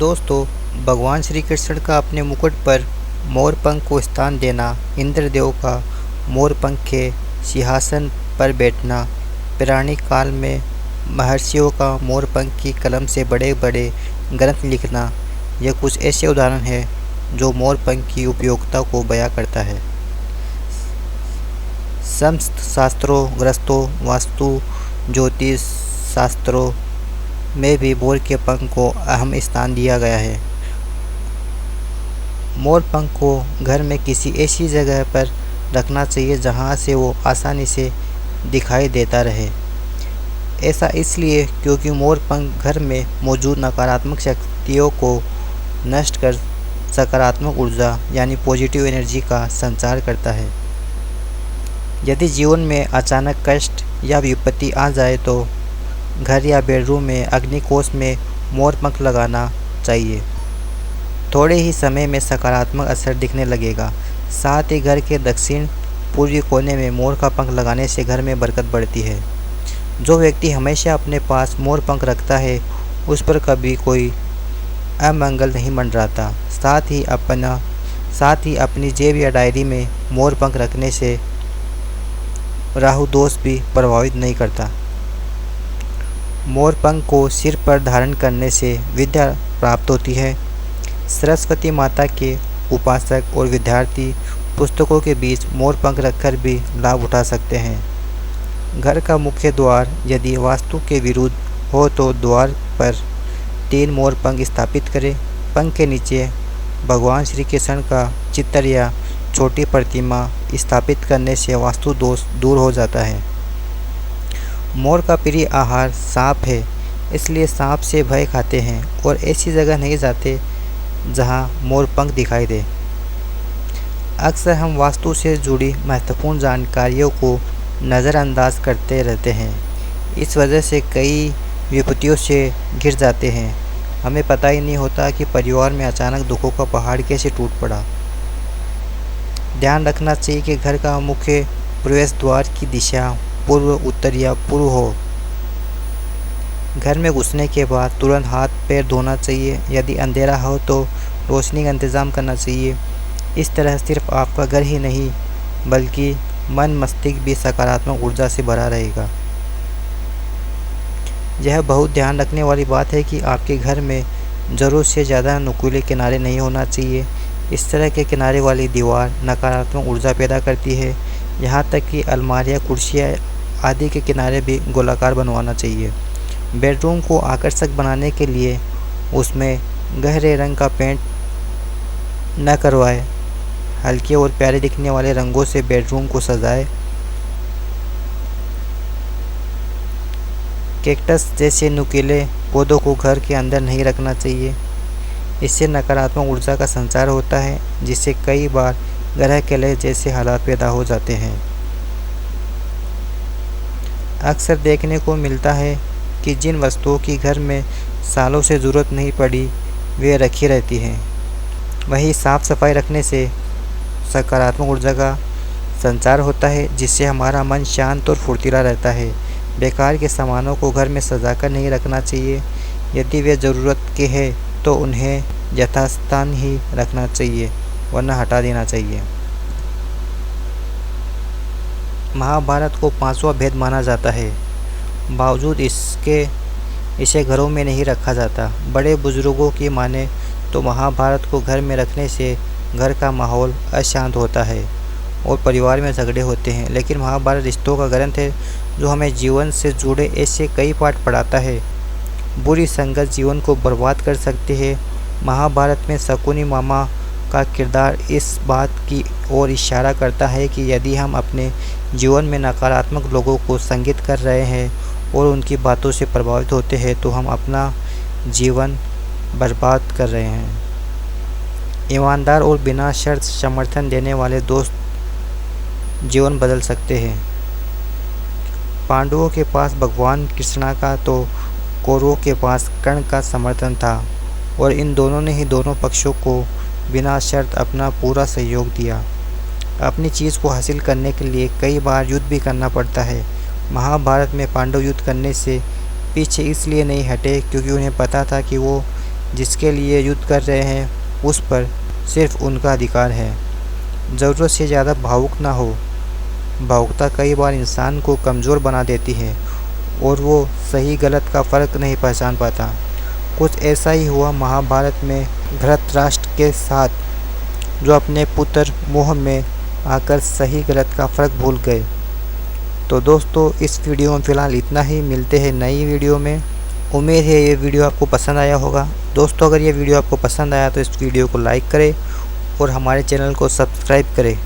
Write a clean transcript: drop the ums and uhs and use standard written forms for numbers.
दोस्तों, भगवान श्री कृष्ण का अपने मुकुट पर मोर पंख को स्थान देना, इंद्रदेव का मोर पंख के सिंहासन पर बैठना, पुरानी काल में महर्षियों का मोर पंख की कलम से बड़े बड़े ग्रंथ लिखना, यह कुछ ऐसे उदाहरण हैं जो मोर पंख की उपयोगिता को बयां करता है। समस्त शास्त्रों, ग्रस्तों, वास्तु, ज्योतिष शास्त्रों में भी मोर के पंख को अहम स्थान दिया गया है। मोर पंख को घर में किसी ऐसी जगह पर रखना चाहिए जहां से वो आसानी से दिखाई देता रहे। ऐसा इसलिए क्योंकि मोर पंख घर में मौजूद नकारात्मक शक्तियों को नष्ट कर सकारात्मक ऊर्जा यानी पॉजिटिव एनर्जी का संचार करता है। यदि जीवन में अचानक कष्ट या विपत्ति आ जाए तो घर या बेडरूम में अग्निकोष में मोर पंख लगाना चाहिए। थोड़े ही समय में सकारात्मक असर दिखने लगेगा। साथ ही घर के दक्षिण पूर्वी कोने में मोर का पंख लगाने से घर में बरकत बढ़ती है। जो व्यक्ति हमेशा अपने पास मोर पंख रखता है उस पर कभी कोई अमंगल नहीं मंडराता। साथ ही अपनी जेब या डायरी में मोर पंख रखने से राहु दोष भी प्रभावित नहीं करता। मोर पंख को सिर पर धारण करने से विद्या प्राप्त होती है। सरस्वती माता के उपासक और विद्यार्थी पुस्तकों के बीच मोर पंख रखकर भी लाभ उठा सकते हैं। घर का मुख्य द्वार यदि वास्तु के विरुद्ध हो तो द्वार पर 3 मोर पंख स्थापित करें। पंख के नीचे भगवान श्री कृष्ण का चित्र या छोटी प्रतिमा स्थापित करने से वास्तु दोष दूर हो जाता है। मोर का प्रिय आहार सांप है, इसलिए सांप से भय खाते हैं और ऐसी जगह नहीं जाते जहां मोर पंख दिखाई दे। अक्सर हम वास्तु से जुड़ी महत्वपूर्ण जानकारियों को नज़रअंदाज करते रहते हैं। इस वजह से कई विपत्तियों से घिर जाते हैं। हमें पता ही नहीं होता कि परिवार में अचानक दुखों का पहाड़ कैसे टूट पड़ा। ध्यान रखना चाहिए कि घर का मुख्य प्रवेश द्वार की दिशा पूर्व, उत्तर या पूर्व हो। घर में घुसने के बाद तुरंत हाथ पैर धोना चाहिए। यदि अंधेरा हो तो रोशनी का इंतज़ाम करना चाहिए। इस तरह सिर्फ आपका घर ही नहीं बल्कि मन मस्तिष्क भी सकारात्मक ऊर्जा से भरा रहेगा। यह बहुत ध्यान रखने वाली बात है कि आपके घर में ज़रूरत से ज़्यादा नुकीले किनारे नहीं होना चाहिए। इस तरह के किनारे वाली दीवार नकारात्मक ऊर्जा पैदा करती है। यहाँ तक कि अलमारियाँ, कुर्सियाँ आदि के किनारे भी गोलाकार बनवाना चाहिए। बेडरूम को आकर्षक बनाने के लिए उसमें गहरे रंग का पेंट न करवाएं। हल्के और प्यारे दिखने वाले रंगों से बेडरूम को सजाएं। कैक्टस जैसे नुकीले पौधों को घर के अंदर नहीं रखना चाहिए। इससे नकारात्मक ऊर्जा का संचार होता है, जिससे कई बार ग्रह कलह जैसे हालात पैदा हो जाते हैं। अक्सर देखने को मिलता है कि जिन वस्तुओं की घर में सालों से ज़रूरत नहीं पड़ी वे रखी रहती हैं। वहीं साफ़ सफाई रखने से सकारात्मक ऊर्जा का संचार होता है, जिससे हमारा मन शांत और फुर्तीला रहता है। बेकार के सामानों को घर में सजाकर नहीं रखना चाहिए। यदि वे ज़रूरत के हैं तो उन्हें यथास्थान ही रखना चाहिए, वरना हटा देना चाहिए। महाभारत को 5वां वेद माना जाता है, बावजूद इसे घरों में नहीं रखा जाता। बड़े बुजुर्गों की माने तो महाभारत को घर में रखने से घर का माहौल अशांत होता है और परिवार में झगड़े होते हैं। लेकिन महाभारत रिश्तों का ग्रंथ है जो हमें जीवन से जुड़े ऐसे कई पाठ पढ़ाता है। बुरी संगत जीवन को बर्बाद कर सकती है। महाभारत में शकुनी मामा का किरदार इस बात की ओर इशारा करता है कि यदि हम अपने जीवन में नकारात्मक लोगों को संगित कर रहे हैं और उनकी बातों से प्रभावित होते हैं तो हम अपना जीवन बर्बाद कर रहे हैं। ईमानदार और बिना शर्त समर्थन देने वाले दोस्त जीवन बदल सकते हैं। पांडवों के पास भगवान कृष्णा का तो कौरवों के पास कर्ण का समर्थन था और इन दोनों ने ही दोनों पक्षों को बिना शर्त अपना पूरा सहयोग दिया। अपनी चीज़ को हासिल करने के लिए कई बार युद्ध भी करना पड़ता है। महाभारत में पांडव युद्ध करने से पीछे इसलिए नहीं हटे क्योंकि उन्हें पता था कि वो जिसके लिए युद्ध कर रहे हैं उस पर सिर्फ उनका अधिकार है। ज़रूरत से ज़्यादा भावुक ना हो। भावुकता कई बार इंसान को कमज़ोर बना देती है और वो सही गलत का फ़र्क नहीं पहचान पाता। कुछ ऐसा ही हुआ महाभारत में धृतराष्ट्र के साथ, जो अपने पुत्र मोह में आकर सही गलत का फ़र्क भूल गए। तो दोस्तों इस वीडियो में फ़िलहाल इतना ही। मिलते हैं नई वीडियो में। उम्मीद है ये वीडियो आपको पसंद आया होगा। दोस्तों अगर ये वीडियो आपको पसंद आया तो इस वीडियो को लाइक करें और हमारे चैनल को सब्सक्राइब करें।